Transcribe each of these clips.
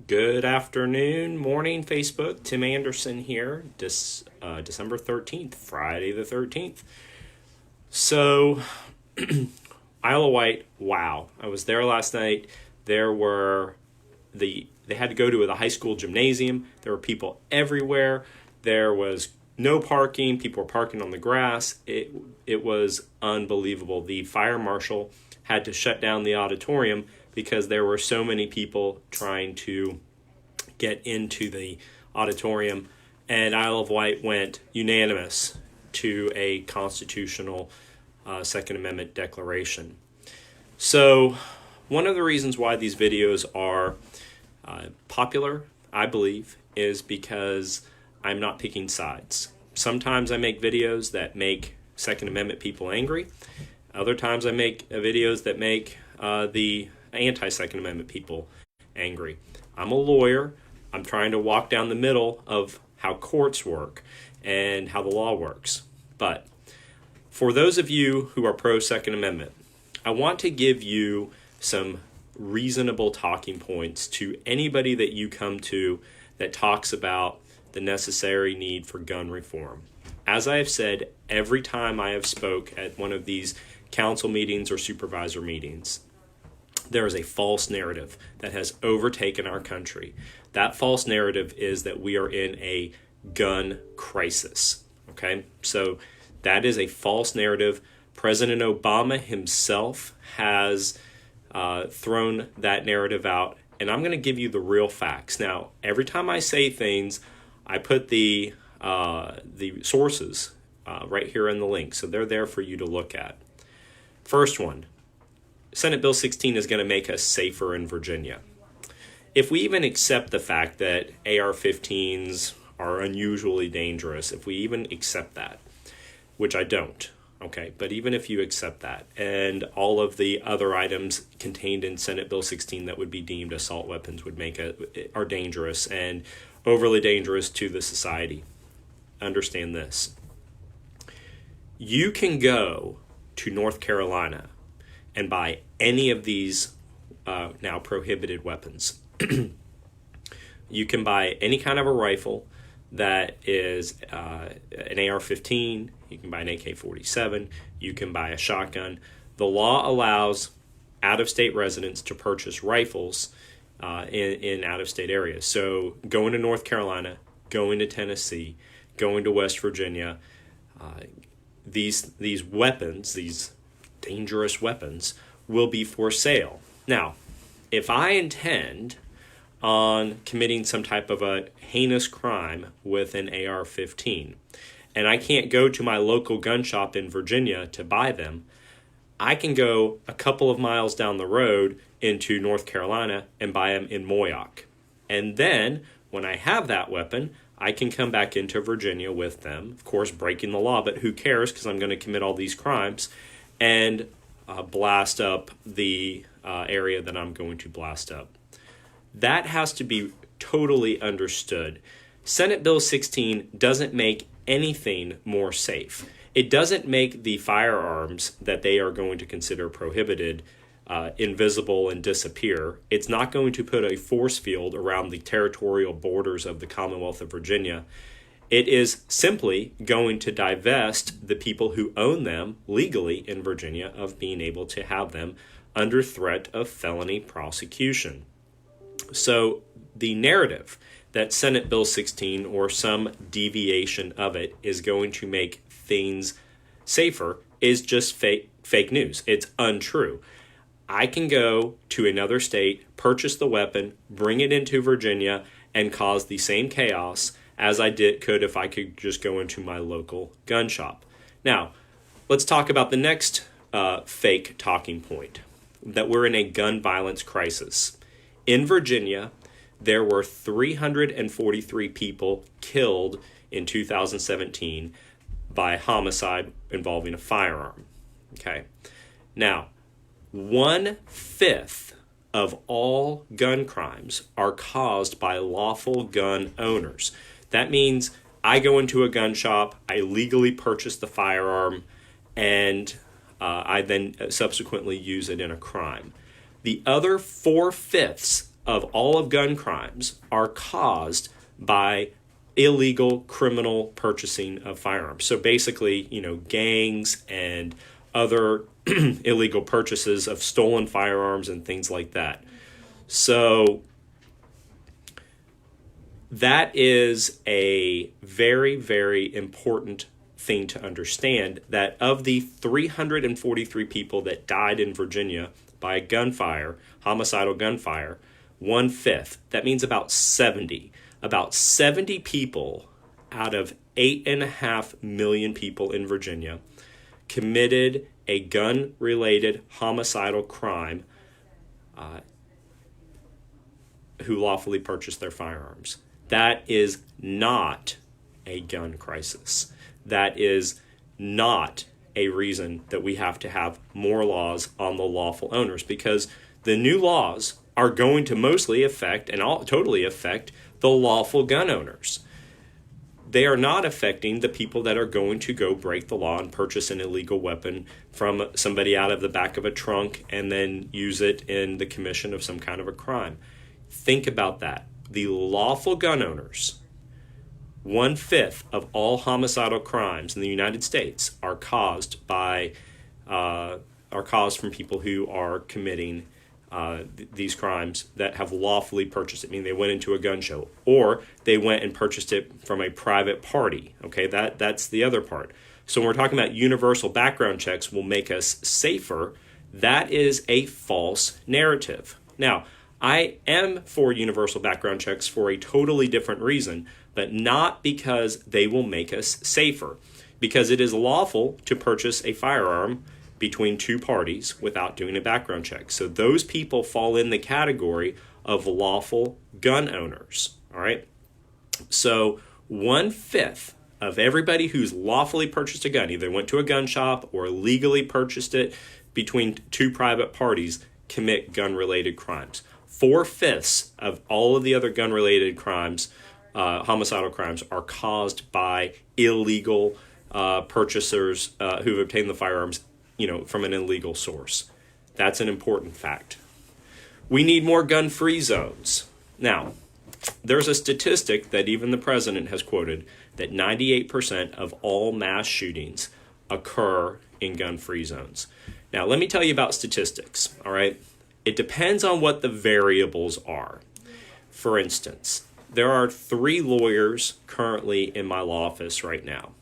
Good afternoon, morning, Facebook. Tim Anderson here, December 13th, Friday the 13th. So, Isle of Wight, wow. I was there last night. There were they had to go to the high school gymnasium. There were people everywhere. There was no parking. People were parking on the grass. It was unbelievable. The fire marshal had to shut down the auditorium because there were so many people trying to get into the auditorium, and Isle of Wight went unanimous to a constitutional Second Amendment declaration. So, one of the reasons why these videos are popular, I believe, is because I'm not picking sides. Sometimes I make videos that make Second Amendment people angry. Other times I make videos that make the anti-Second Amendment people angry. I'm a lawyer. I'm trying to walk down the middle of how courts work and how the law works. But for those of you who are pro-Second Amendment, I want to give you some reasonable talking points to anybody that you come to that talks about the necessary need for gun reform. As I have said every time I have spoke at one of these council meetings or supervisor meetings, there is a false narrative that has overtaken our country. That false narrative is that we are in a gun crisis. Okay? So that is a false narrative. President Obama himself has thrown that narrative out, and I'm going to give you the real facts. Now, every time I say things, I put the sources right here in the link, so they're there for you to look at. First one, Senate Bill 16 is going to make us safer in Virginia. If we even accept the fact that AR-15s are unusually dangerous, if we even accept that, which I don't, okay, but even if you accept that, and all of the other items contained in Senate Bill 16 that would be deemed assault weapons are dangerous and overly dangerous to the society, understand this. You can go to North Carolina and buy any of these now prohibited weapons. You can buy any kind of a rifle that is an AR-15. You can buy an AK-47. You can buy a shotgun. The law allows out-of-state residents to purchase rifles in out-of-state areas. So going to North Carolina, going to Tennessee, going to West Virginia, these weapons, these dangerous weapons, will be for sale. Now, if I intend on committing some type of a heinous crime with an AR-15, and I can't go to my local gun shop in Virginia to buy them, I can go a couple of miles down the road into North Carolina and buy them in Moyock. And then, when I have that weapon, I can come back into Virginia with them, of course breaking the law, but who cares because I'm going to commit all these crimes, and blast up the area that I'm going to blast up. That has to be totally understood. Senate Bill 16 doesn't make anything more safe. It doesn't make the firearms that they are going to consider prohibited invisible and disappear. It's not going to put a force field around the territorial borders of the Commonwealth of Virginia. It is simply going to divest the people who own them legally in Virginia of being able to have them under threat of felony prosecution. So the narrative that Senate Bill 16 or some deviation of it is going to make things safer is just fake news. It's untrue. I can go to another state, purchase the weapon, bring it into Virginia, and cause the same chaos as I could if I could just go into my local gun shop. Now, let's talk about the next fake talking point, that we're in a gun violence crisis. In Virginia, there were 343 people killed in 2017 by homicide involving a firearm. Okay. Now, 1/5 of all gun crimes are caused by lawful gun owners. That means I go into a gun shop, I legally purchase the firearm, and I then subsequently use it in a crime. The other 4/5 of all of gun crimes are caused by illegal criminal purchasing of firearms. So basically, gangs and other illegal purchases of stolen firearms and things like that. So that is a very, very important thing to understand, that of the 343 people that died in Virginia by gunfire, homicidal gunfire, 1/5, that means about 70 people out of 8.5 million people in Virginia committed a gun-related homicidal crime who lawfully purchased their firearms. That is not a gun crisis. That is not a reason that we have to have more laws on the lawful owners, because the new laws are going to mostly affect and totally affect the lawful gun owners. They are not affecting the people that are going to go break the law and purchase an illegal weapon from somebody out of the back of a trunk and then use it in the commission of some kind of a crime. Think about that. The lawful gun owners, 1/5 of all homicidal crimes in the United States are caused from people who are committing these crimes that have lawfully purchased it. I mean, they went into a gun show, or they went and purchased it from a private party. Okay, that's the other part. So when we're talking about universal background checks will make us safer, that is a false narrative. Now, I am for universal background checks for a totally different reason, but not because they will make us safer. Because it is lawful to purchase a firearm between two parties without doing a background check. So those people fall in the category of lawful gun owners. All right. So 1/5 of everybody who's lawfully purchased a gun, either went to a gun shop or legally purchased it between two private parties, commit gun-related crimes. 4/5 of all of the other gun-related crimes, homicidal crimes, are caused by illegal purchasers who've obtained the firearms, from an illegal source. That's an important fact. We need more gun-free zones. Now, there's a statistic that even the president has quoted that 98% of all mass shootings occur in gun-free zones. Now, let me tell you about statistics, all right? It depends on what the variables are. For instance, there are 3 lawyers currently in my law office right now.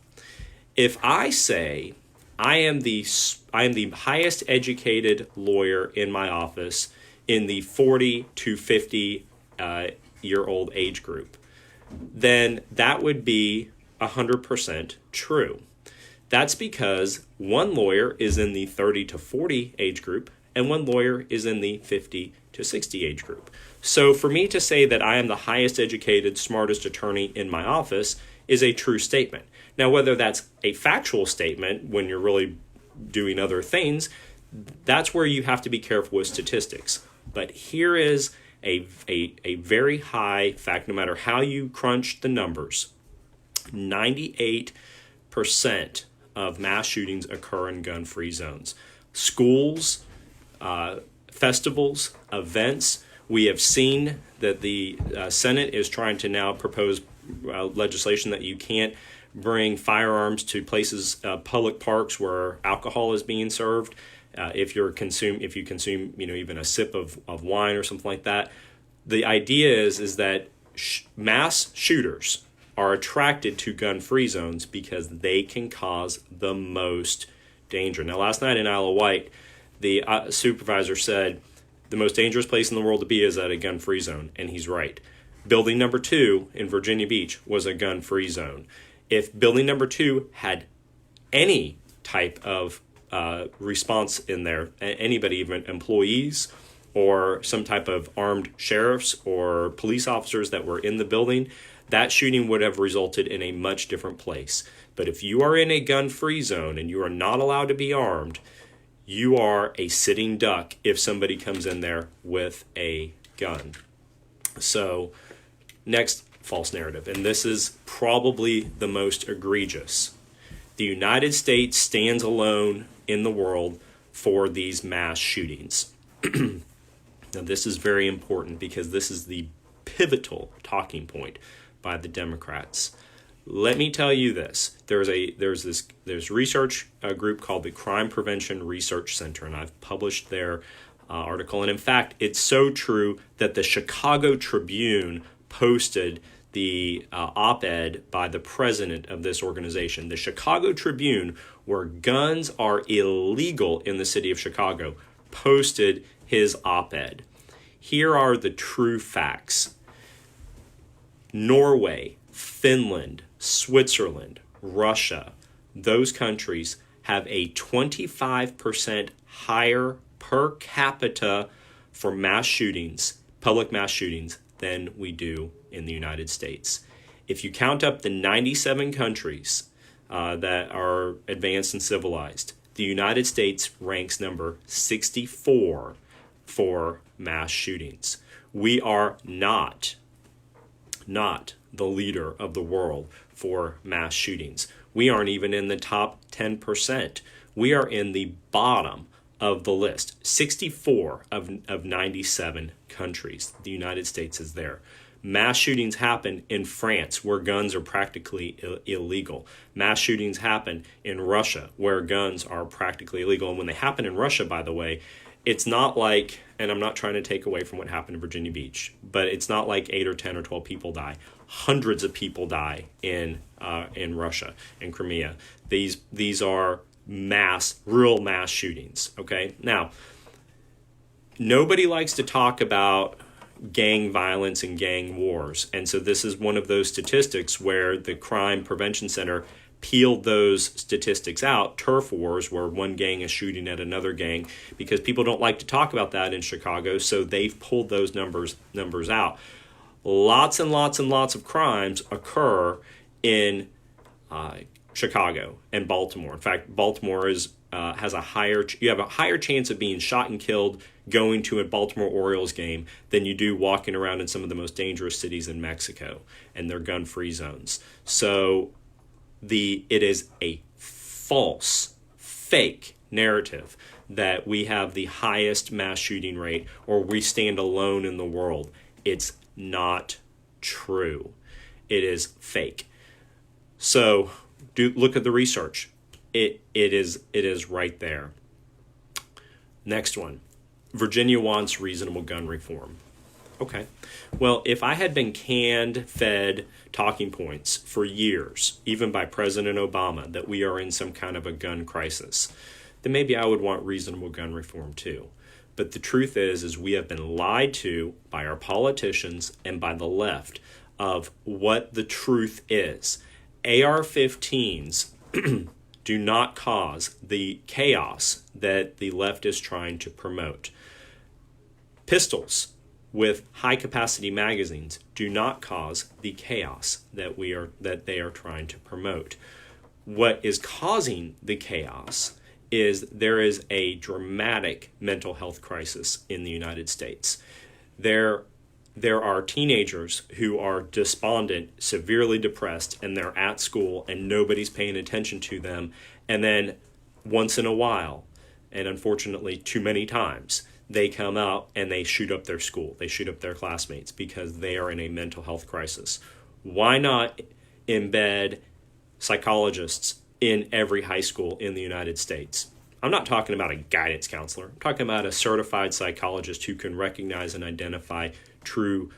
If I say I am the highest educated lawyer in my office in the 40 to 50 year old age group, then that would be 100% true. That's because one lawyer is in the 30 to 40 age group and one lawyer is in the 50 to 60 age group. So for me to say that I am the highest educated, smartest attorney in my office is a true statement. Now, whether that's a factual statement when you're really doing other things, that's where you have to be careful with statistics. But here is a very high fact, no matter how you crunch the numbers. 98% of mass shootings occur in gun-free zones. Schools, festivals, events. We have seen that the Senate is trying to now propose legislation that you can't bring firearms to places, public parks where alcohol is being served. If you consume, even a sip of wine or something like that. The idea is that mass shooters are attracted to gun-free zones because they can cause the most danger. Now, last night in Isle of Wight, the supervisor said the most dangerous place in the world to be is at a gun-free zone, and he's right. Building number 2 in Virginia Beach was a gun-free zone. If building number 2 had any type of response in there, anybody, even employees or some type of armed sheriffs or police officers that were in the building, that shooting would have resulted in a much different place. But if you are in a gun-free zone and you are not allowed to be armed, you are a sitting duck if somebody comes in there with a gun. So, next false narrative, and this is probably the most egregious. The United States stands alone in the world for these mass shootings. Now, this is very important because this is the pivotal talking point by the Democrats. Let me tell you this. There's research group called the Crime Prevention Research Center, and I've published their article. And in fact, it's so true that the Chicago Tribune posted the op-ed by the president of this organization. The Chicago Tribune, where guns are illegal in the city of Chicago, posted his op-ed. Here are the true facts. Norway, Finland, Switzerland, Russia, those countries have a 25% higher per capita for mass shootings, public mass shootings, than we do in the United States. If you count up the 97 countries that are advanced and civilized, the United States ranks number 64 for mass shootings. We are not the leader of the world for mass shootings. We aren't even in the top 10%. We are in the bottom of the list. 64 of 97 countries. The United States is there. Mass shootings happen in France, where guns are practically illegal. Mass shootings happen in Russia, where guns are practically illegal. And when they happen in Russia, by the way, it's not like, and I'm not trying to take away from what happened in Virginia Beach, but it's not like 8 or 10 or 12 people die. Hundreds of people die in Russia, in Crimea. These are real mass shootings, okay? Now, nobody likes to talk about gang violence and gang wars, and so this is one of those statistics where the Crime Prevention Center peeled those statistics out, turf wars, where one gang is shooting at another gang, because people don't like to talk about that in Chicago, so they've pulled those numbers out. Lots and lots and lots of crimes occur in Chicago and Baltimore. In fact, Baltimore has a higher chance of being shot and killed going to a Baltimore Orioles game than you do walking around in some of the most dangerous cities in Mexico and their gun-free zones. So it is a false, fake narrative that we have the highest mass shooting rate or we stand alone in the world. It's not true. It is fake. So look at the research. It is right there. Next one. Virginia wants reasonable gun reform. Okay. Well, if I had been fed talking points for years, even by President Obama, that we are in some kind of a gun crisis, then maybe I would want reasonable gun reform too. But the truth is we have been lied to by our politicians and by the left of what the truth is. AR-15s do not cause the chaos that the left is trying to promote. Pistols with high-capacity magazines do not cause the chaos that they are trying to promote. What is causing the chaos is there is a dramatic mental health crisis in the United States. There are teenagers who are despondent, severely depressed, and they're at school and nobody's paying attention to them. And then once in a while, and unfortunately too many times, they come out and they shoot up their school. They shoot up their classmates because they are in a mental health crisis. Why not embed psychologists in every high school in the United States? I'm not talking about a guidance counselor. I'm talking about a certified psychologist who can recognize and identify true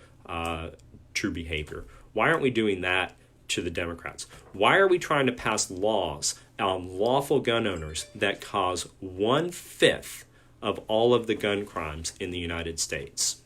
behavior. Why aren't we doing that to the Democrats? Why are we trying to pass laws on lawful gun owners that cause 1/5 of all of the gun crimes in the United States?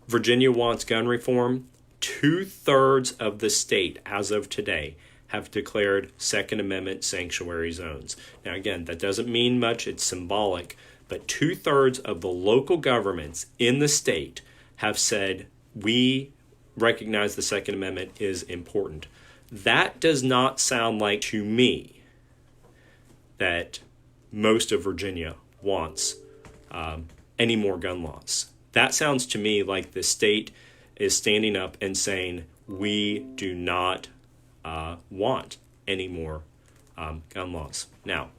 Virginia wants gun reform. 2/3 of the state, as of today, have declared Second Amendment sanctuary zones. Now, again, that doesn't mean much. It's symbolic. But 2/3 of the local governments in the state have said, we recognize the Second Amendment is important. That does not sound like, to me, that most of Virginia wants any more gun laws. That sounds to me like the state is standing up and saying, we do not want any more gun laws. Now,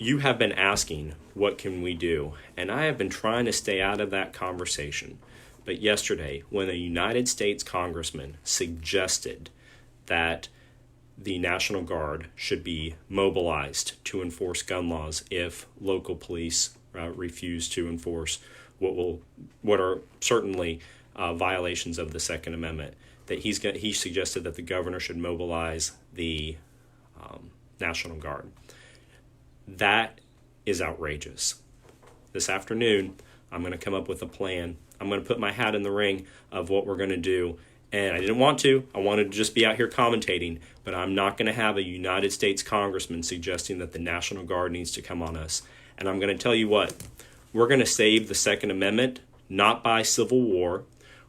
you have been asking, what can we do? And I have been trying to stay out of that conversation. But yesterday, when a United States congressman suggested that the National Guard should be mobilized to enforce gun laws if local police refuse to enforce what are certainly violations of the Second Amendment, that he suggested that the governor should mobilize the National Guard. That is outrageous. This afternoon, I'm going to come up with a plan. I'm going to put my hat in the ring of what we're going to do. And I didn't want to. I wanted to just be out here commentating, but I'm not going to have a United States congressman suggesting that the National Guard needs to come on us. And I'm going to tell you what, we're going to save the Second Amendment not by civil war.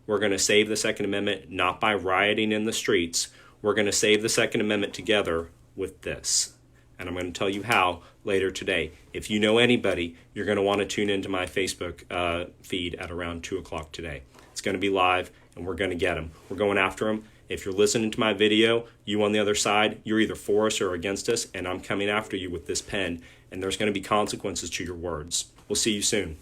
We're going to save the Second Amendment not by rioting in the streets. We're going to save the Second Amendment together with this. And I'm going to tell you how later today. If you know anybody, you're going to want to tune into my Facebook feed at around 2 o'clock today. It's going to be live, and we're going to get them. We're going after them. If you're listening to my video, you on the other side, you're either for us or against us, and I'm coming after you with this pen, and there's going to be consequences to your words. We'll see you soon.